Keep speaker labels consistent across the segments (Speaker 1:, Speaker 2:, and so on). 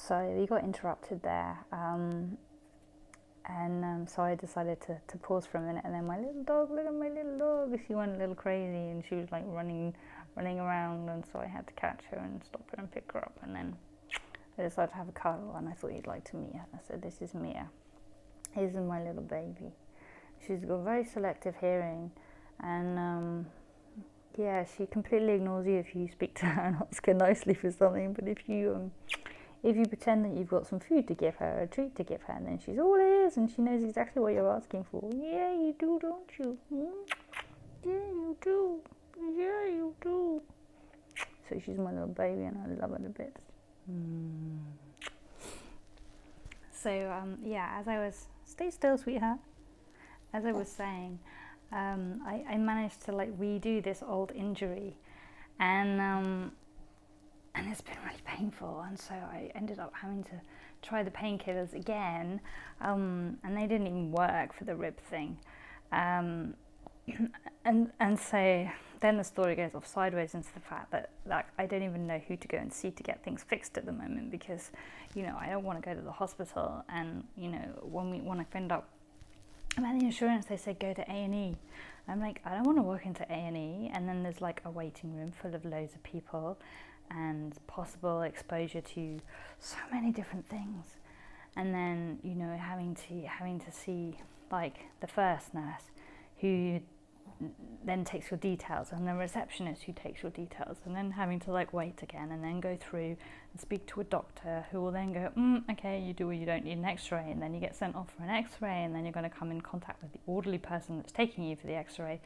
Speaker 1: So we got interrupted there, and so I decided to pause for a minute, and then my little dog, look at my little dog, she went a little crazy, and she was like running around, and so I had to catch her and stop her and pick her up, and then I decided to have a cuddle, and I thought you'd like to meet her. I said, this is Mia. This is my little baby. She's got very selective hearing, and yeah, she completely ignores you if you speak to her and ask her nicely for something. But if you pretend that you've got some food to give her, a treat to give her, and then she's all ears and she knows exactly what you're asking for. Yeah, you do, don't you? Yeah, you do. Yeah, you do. So she's my little baby, and I love her to bits. So yeah, as I was, stay still, sweetheart. As I was saying, I managed to like redo this old injury, and it's been really painful, and so I ended up having to try the painkillers again, and they didn't even work for the rib thing, and so then the story goes off sideways into the fact that like I don't even know who to go and see to get things fixed at the moment, because I don't want to go to the hospital, and when I found out about the insurance, they said go to A&E. I'm like, I don't want to walk into A&E, and then there's like a waiting room full of loads of people and possible exposure to so many different things, and then having to see like the first nurse who then takes your details, and the receptionist who takes your details, and then having to like wait again, and then go through and speak to a doctor who will then go, okay, you do or you don't need an x-ray, and then you get sent off for an x-ray, and then you're going to come in contact with the orderly person that's taking you for the x-ray,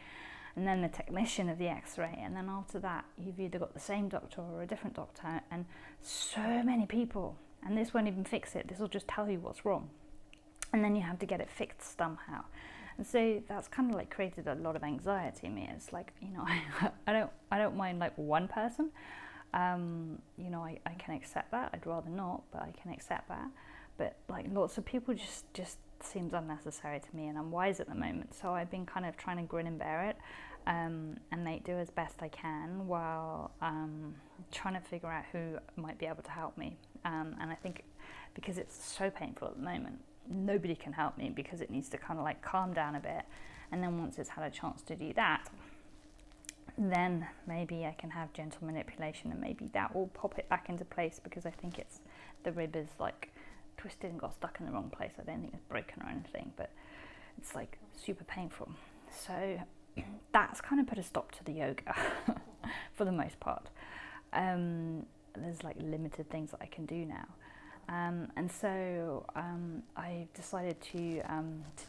Speaker 1: and then the technician of the x-ray, and then after that you've either got the same doctor or a different doctor, and so many people, and this won't even fix it, this will just tell you what's wrong, and then you have to get it fixed somehow. And so that's kind of like created a lot of anxiety in me. It's like, I don't mind like one person. I can accept that. I'd rather not, but I can accept that. But like lots of people just seems unnecessary to me, and I'm wise at the moment. So I've been kind of trying to grin and bear it, and make do as best I can while trying to figure out who might be able to help me. And I think because it's so painful at the moment, nobody can help me, because it needs to kind of like calm down a bit, and then once it's had a chance to do that, then maybe I can have gentle manipulation, and maybe that will pop it back into place, because I think the rib is like twisted and got stuck in the wrong place. I don't think it's broken or anything, but it's like super painful. So that's kind of put a stop to the yoga for the most part. There's like limited things that I can do now. And so I decided to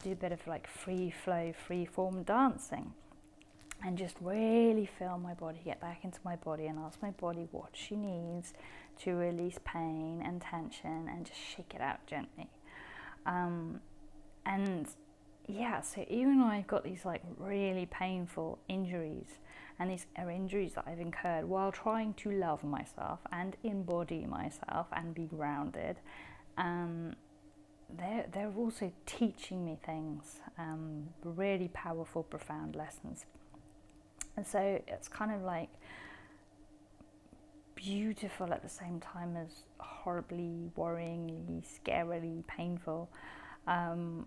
Speaker 1: do a bit of like free flow, free form dancing, and just really feel my body, get back into my body, and ask my body what she needs to release pain and tension, and just shake it out gently. And yeah, so even though I've got these like really painful injuries, and these are injuries that I've incurred while trying to love myself and embody myself and be grounded, they're also teaching me things, really powerful, profound lessons. And so it's kind of like beautiful at the same time as horribly, worryingly, scarily painful. So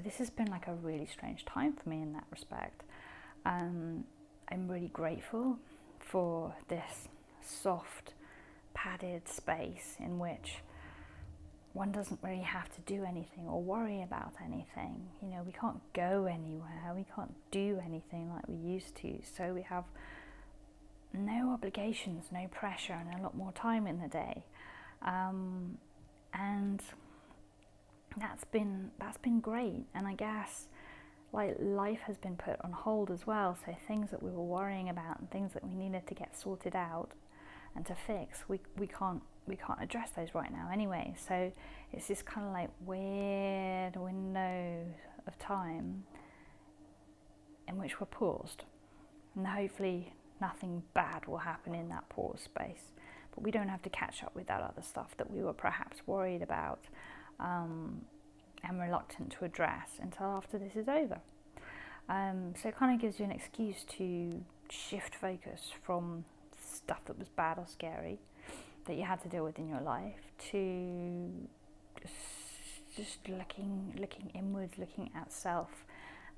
Speaker 1: this has been like a really strange time for me in that respect. I'm really grateful for this soft, padded space in which one doesn't really have to do anything or worry about anything. We can't go anywhere, we can't do anything like we used to, so we have no obligations, no pressure, and a lot more time in the day. And that's been great. And I guess like life has been put on hold as well, so things that we were worrying about and things that we needed to get sorted out and to fix, we can't address those right now anyway. So it's this kind of like weird window of time in which we're paused, and hopefully nothing bad will happen in that pause space, but we don't have to catch up with that other stuff that we were perhaps worried about and reluctant to address until after this is over. So it kind of gives you an excuse to shift focus from stuff that was bad or scary that you had to deal with in your life, to just looking inwards, looking at self,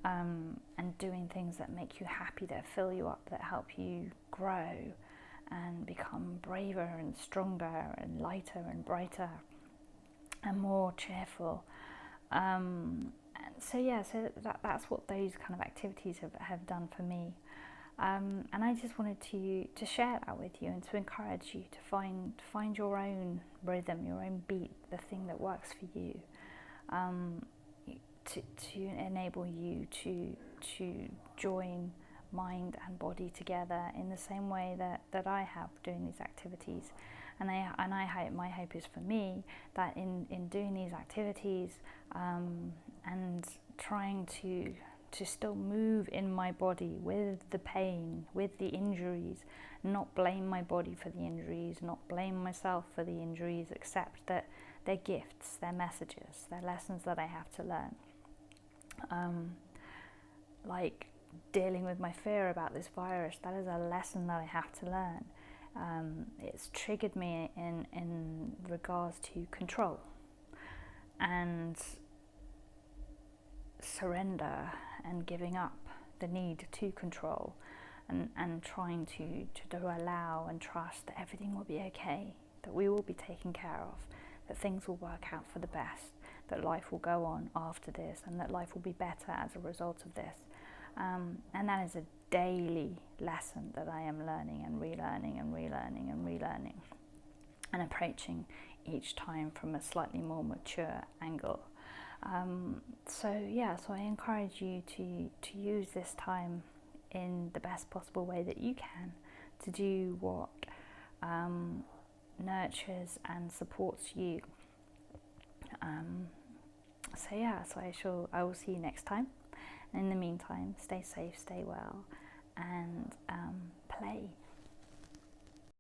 Speaker 1: and doing things that make you happy, that fill you up, that help you grow and become braver and stronger and lighter and brighter and more cheerful. So that's what those kind of activities have done for me. And I just wanted to share that with you, and to encourage you to find your own rhythm, your own beat, the thing that works for you, to enable you to join mind and body together in the same way that I have doing these activities. And I hope, my hope is for me that in doing these activities, and trying to still move in my body with the pain, with the injuries, not blame my body for the injuries, not blame myself for the injuries, accept that they're gifts, they're messages, they're lessons that I have to learn. Like dealing with my fear about this virus, that is a lesson that I have to learn. It's triggered me in regards to control and surrender and giving up the need to control, and trying to allow and trust that everything will be okay, that we will be taken care of, that things will work out for the best, that life will go on after this, and that life will be better as a result of this. And that is a daily lesson that I am learning and relearning and relearning and relearning, and approaching each time from a slightly more mature angle. So I encourage you to use this time in the best possible way that you can, to do what nurtures and supports you. I will see you next time. In the meantime, stay safe, stay well, and play.